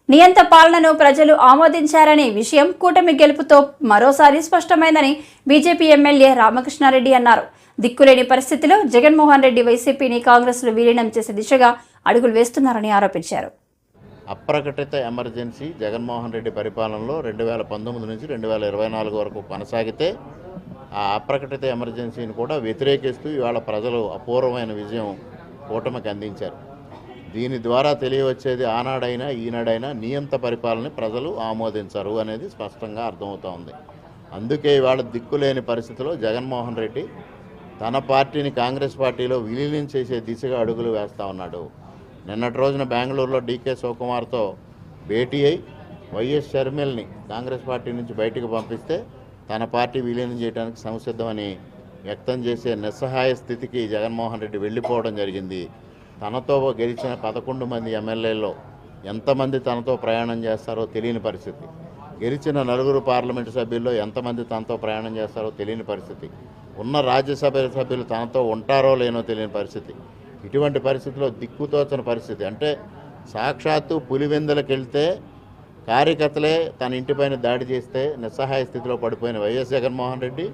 నియంత పాలనను ప్రజలు ఆమోదించారనే విషయం కూటమి గెలుపుతో మరోసారి స్పష్టమైందని బీజేపీ ఎమ్మెల్యే రామకృష్ణారెడ్డి అన్నారు. దిక్కులేని పరిస్థితిలో జగన్మోహన్ రెడ్డి వైసీపీని కాంగ్రెస్లో విలీనం చేసే దిశగా అడుగులు వేస్తున్నారని ఆరోపించారు. అప్రకటిత ఎమర్జెన్సీ జగన్మోహన్ రెడ్డి పరిపాలనలో 2019 నుంచి 2024 వరకు కొనసాగితే ఆ అప్రకటిత ఎమర్జెన్సీని కూడా వ్యతిరేకిస్తూ ఇవాళ ప్రజలు అపూర్వమైన విజయం కూటమికి అందించారు. దీని ద్వారా తెలియవచ్చేది ఆనాడైనా ఈనాడైనా నియంత పరిపాలన ప్రజలు ఆమోదించరు అనేది స్పష్టంగా అర్థమవుతూ ఉంది. అందుకే ఇవాళ దిక్కులేని పరిస్థితిలో జగన్మోహన్ రెడ్డి తన పార్టీని కాంగ్రెస్ పార్టీలో విలీనం చేసే దిశగా అడుగులు వేస్తూ ఉన్నాడు. నిన్నటి రోజున బెంగళూరులో డీకే శివకుమార్తో భేటీ అయి వైఎస్ షర్మిల్ని కాంగ్రెస్ పార్టీ నుంచి బయటకు పంపిస్తే తన పార్టీ విలీనం చేయడానికి సంసిద్ధమని వ్యక్తం చేసే నిస్సహాయ స్థితికి జగన్మోహన్ రెడ్డి వెళ్ళిపోవడం జరిగింది. తనతో గెలిచిన 11 మంది ఎమ్మెల్యేల్లో ఎంతమంది తనతో ప్రయాణం చేస్తారో తెలియని పరిస్థితి, గెలిచిన 4 పార్లమెంటు సభ్యుల్లో ఎంతమంది తనతో ప్రయాణం చేస్తారో తెలియని పరిస్థితి, ఉన్న రాజ్యసభ సభ్యులు తనతో ఉంటారో లేనో తెలియని పరిస్థితి. ఇటువంటి పరిస్థితిలో దిక్కుతోచని పరిస్థితి. అంటే సాక్షాత్తు పులివెందులకు వెళ్తే కార్యకర్తలే తన ఇంటిపైన దాడి చేస్తే నిస్సహాయ స్థితిలో పడిపోయిన వైఎస్ జగన్మోహన్ రెడ్డి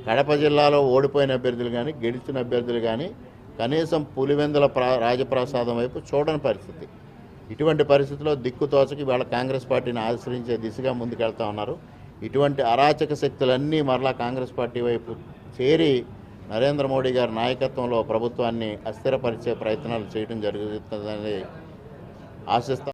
కడప జిల్లాలో ఓడిపోయిన అభ్యర్థులు కానీ గెలిచిన అభ్యర్థులు కానీ కనీసం పులివెందుల రాజప్రసాదం వైపు చూడని పరిస్థితి. ఇటువంటి పరిస్థితిలో దిక్కుతోచకి వాళ్ళ కాంగ్రెస్ పార్టీని ఆశ్రయించే దిశగా ముందుకెళ్తా ఉన్నారు. ఇటువంటి అరాచక శక్తులన్నీ మరలా కాంగ్రెస్ పార్టీ వైపు చేరి నరేంద్ర మోడీ గారి నాయకత్వంలో ప్రభుత్వాన్ని అస్థిరపరిచే ప్రయత్నాలు చేయడం జరుగుతుందని ఆశిస్తాం.